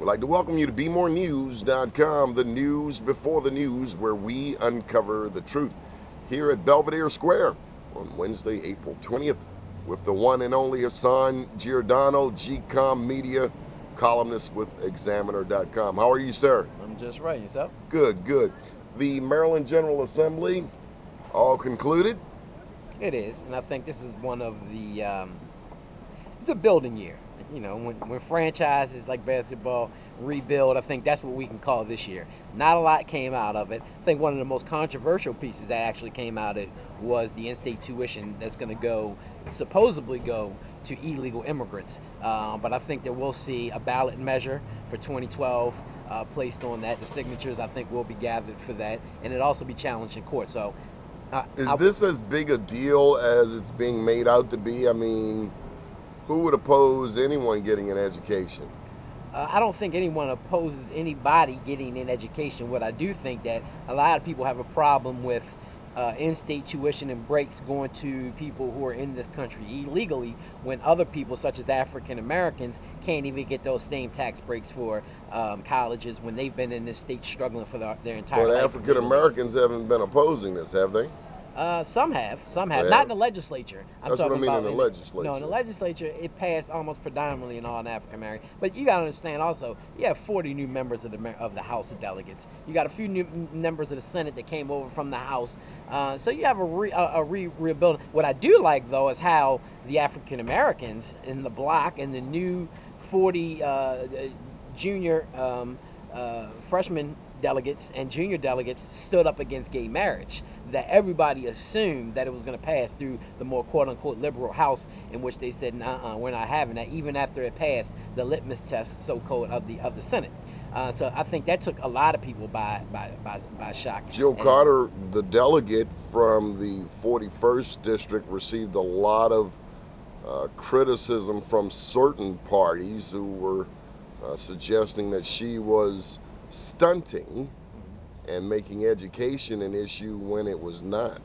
We'd like to welcome you to BeMoreNews.com, the news before the news, where we uncover the truth. Here at Belvedere Square on Wednesday, April 20th, with the one and only Hassan Giordano, GCOM Media, columnist with Examiner.com. How are you, sir? I'm just right. Yourself? Good, good. The Maryland General Assembly all concluded? It is, and I think this is one of the, it's a building year. You know, when franchises like basketball rebuild, I think that's what we can call this year. Not a lot came out of it. I think one of the most controversial pieces that actually came out of it was the in-state tuition that's going to supposedly go to illegal immigrants. But I think that we'll see a ballot measure for 2012 placed on that. The signatures, I think, will be gathered for that, and it'll also be challenged in court. So, is this as big a deal as it's being made out to be? I mean, who would oppose anyone getting an education? I don't think anyone opposes anybody getting an education. What I do think that a lot of people have a problem with in-state tuition and breaks going to people who are in this country illegally, when other people, such as African Americans, can't even get those same tax breaks for colleges when they've been in this state struggling for their entire life. But African Americans haven't been opposing this, have they? Some have. Yeah. Not in the legislature. That's what I mean, in the legislature. No, in the legislature, it passed almost predominantly in all African American. But you got to understand also, you have 40 new members of the House of Delegates. You got a few new members of the Senate that came over from the House. So you have a rebuilding. What I do like, though, is how the African Americans in the block and the new 40 junior freshman delegates and junior delegates stood up against gay marriage, that everybody assumed that it was going to pass through the more quote-unquote liberal House, in which they said, we're not having that, even after it passed the litmus test, so-called, of the Senate. So I think that took a lot of people by shock. Joe Carter, the delegate from the 41st District, received a lot of criticism from certain parties who were suggesting that she was stunting and making education an issue when it was not.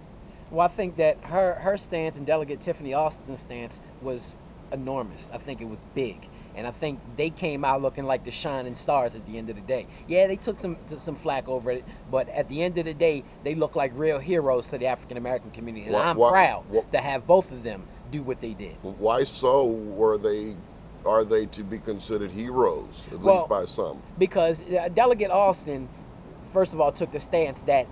Well, I think that her stance and Delegate Tiffany Austin's stance was enormous. I think it was big. And I think they came out looking like the shining stars at the end of the day. Yeah, they took some flack over it, but at the end of the day, they look like real heroes to the African American community. And I'm proud to have both of them do what they did. Why so are they to be considered heroes, at least by some? Because Delegate Austin, first of all, took the stance that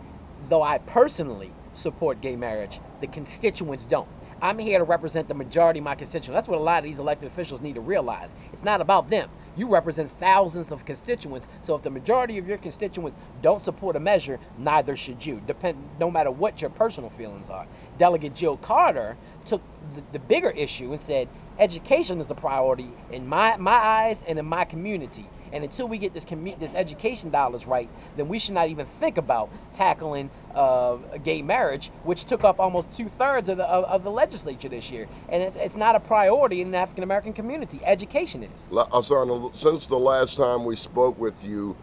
though I personally support gay marriage, the constituents don't. I'm here to represent the majority of my constituents. That's what a lot of these elected officials need to realize. It's not about them. You represent thousands of constituents, so if the majority of your constituents don't support a measure, neither should you, no matter what your personal feelings are. Delegate Joe Carter took the bigger issue and said, education is a priority in my eyes and in my community. And until we get this education dollars right, then we should not even think about tackling gay marriage, which took up almost 2/3 of the legislature this year. And it's not a priority in the African American community. Education is. Hassan, since the last time we spoke with you,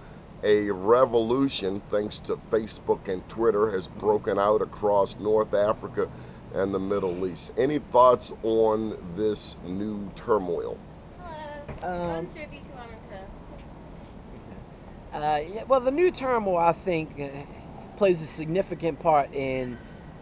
a revolution, thanks to Facebook and Twitter, has broken out across North Africa and the Middle East. Any thoughts on this new turmoil? Well, the new turmoil, I think, plays a significant part in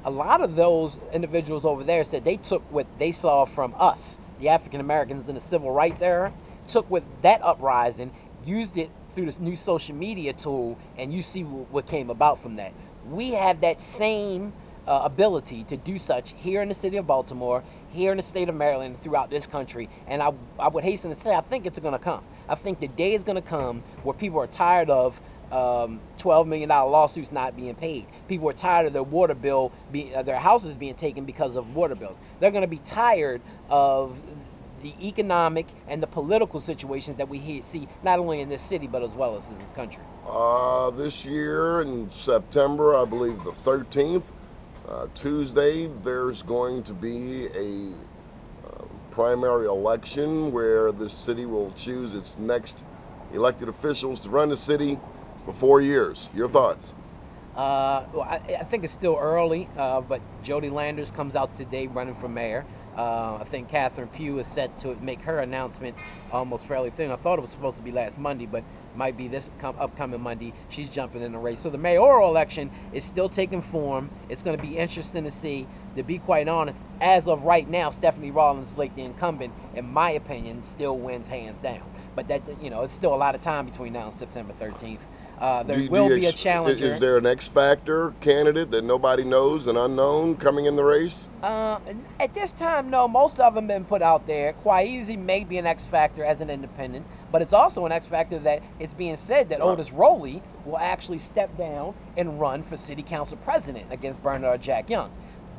a lot of those individuals over there said they took what they saw from us, the African Americans in the civil rights era, took what that uprising, used it through this new social media tool, and you see what came about from that. We have that same ability to do such here in the city of Baltimore, here in the state of Maryland, throughout this country. And I would hasten to say, I think it's going to come. I think the day is going to come where people are tired of $12 million lawsuits not being paid. People are tired of their water bill, their houses being taken because of water bills. They're going to be tired of the economic and the political situations that we see not only in this city but as well as in this country. This year in September, I believe the 13th, Tuesday, there's going to be a primary election where the city will choose its next elected officials to run the city for 4 years. Your thoughts? Well, I think it's still early, but Jody Landers comes out today running for mayor. I think Catherine Pugh is set to make her announcement almost fairly soon. I thought it was supposed to be last Monday, but might be this upcoming Monday. She's jumping in the race. So the mayoral election is still taking form. It's going to be interesting to see. To be quite honest, as of right now, Stephanie Rawlings Blake, the incumbent, in my opinion, still wins hands down. But that, it's still a lot of time between now and September 13th. There will be a challenger. Is there an X Factor candidate that nobody knows, an unknown, coming in the race? At this time, no. Most of them have been put out there. Kwaizi may be an X Factor as an independent, but it's also an X Factor that it's being said that Otis Rowley will actually step down and run for city council president against Bernard Jack Young.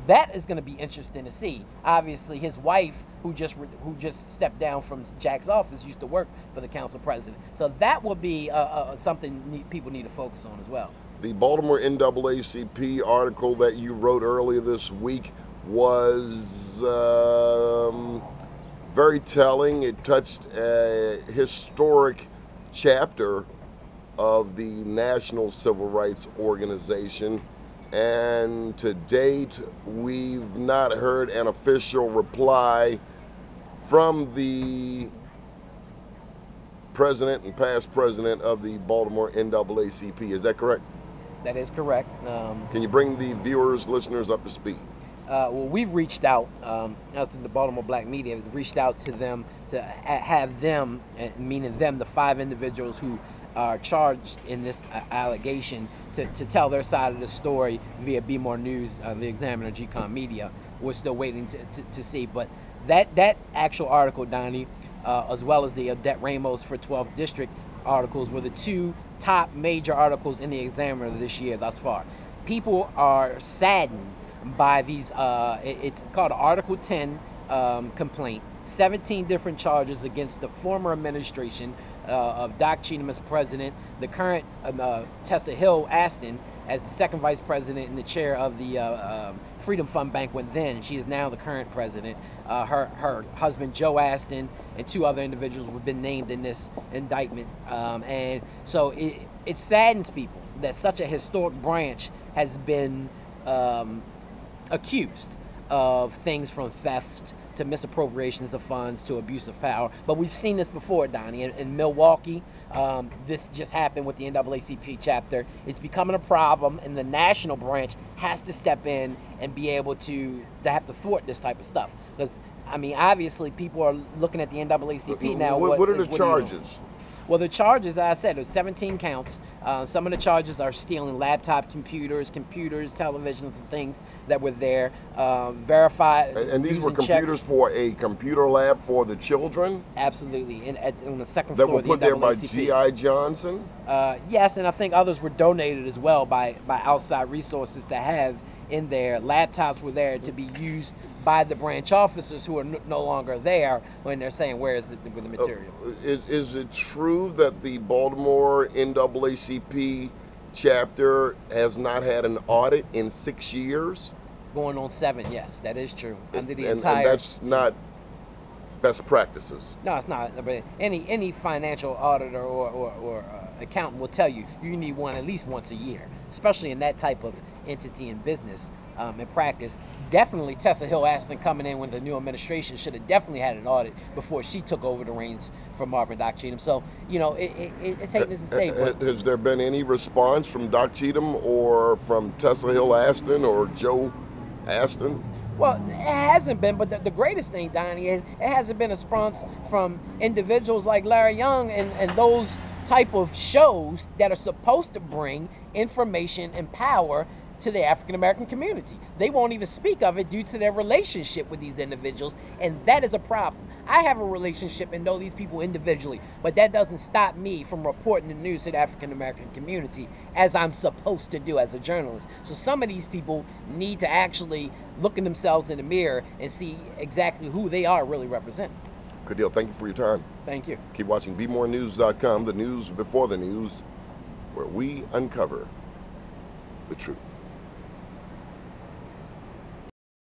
That is going to be interesting to see. Obviously, his wife, who just stepped down from Jack's office, used to work for the council president. So that will be something people need to focus on as well. The Baltimore NAACP article that you wrote earlier this week was very telling. It touched a historic chapter of the National Civil Rights Organization. And to date, we've not heard an official reply from the president and past president of the Baltimore NAACP. Is that correct? That is correct. Can you bring the viewers, listeners up to speed? Well, we've reached out, us in the Baltimore Black media, reached out to them to have them, meaning them, the 5 individuals who are charged in this allegation, to tell their side of the story via Be More News, the Examiner, GCOM Media. We're still waiting to see. But that actual article, Donnie, as well as the Odette Ramos for 12th District articles, were the 2 top major articles in the Examiner this year thus far. People are saddened by these, it's called Article 10 complaint. 17 different charges against the former administration of Doc Cheatham as president, the current Tessa Hill Aston as the second vice president and the chair of the Freedom Fund Bank when then. She is now the current president. Her husband Joe Aston and 2 other individuals have been named in this indictment. And so it saddens people that such a historic branch has been accused of things from theft to misappropriations of funds to abuse of power. But we've seen this before, Donnie. In Milwaukee, this just happened with the NAACP chapter. It's becoming a problem, and the national branch has to step in and be able to have to thwart this type of stuff. Because, I mean, obviously, people are looking at the NAACP now. What are the charges? Well, the charges, as I said, there's 17 counts. Some of the charges are stealing laptop computers, televisions, and things that were there. Verified. And these were computers for a computer lab for the children? Absolutely. On the second floor of the NAACP. That were put there by G.I. Johnson? Yes, and I think others were donated as well by outside resources to have in there. Laptops were there to be used by the branch officers who are no longer there when they're saying, where is the material? Is it true that the Baltimore NAACP chapter has not had an audit in 6 years? Going on 7, yes, that is true. Under the and entire... that's not best practices. No, it's not. But any financial auditor or accountant will tell you need one at least once a year, especially in that type of entity in business and practice. Definitely Tessa Hill Aston coming in with the new administration should have definitely had an audit before she took over the reins from Marvin Doc Cheatham. So, it's hating to say, but... Has there been any response from Doc Cheatham or from Tessa Hill Aston or Joe Aston? Well, it hasn't been, but the greatest thing, Donnie, is it hasn't been a response from individuals like Larry Young and those type of shows that are supposed to bring information and power to the African American community. They won't even speak of it due to their relationship with these individuals, and that is a problem. I have a relationship and know these people individually, but that doesn't stop me from reporting the news to the African American community as I'm supposed to do as a journalist. So some of these people need to actually look at themselves in the mirror and see exactly who they are really representing. Good deal. Thank you for your time. Thank you. Keep watching BeMoreNews.com, the news before the news, where we uncover the truth.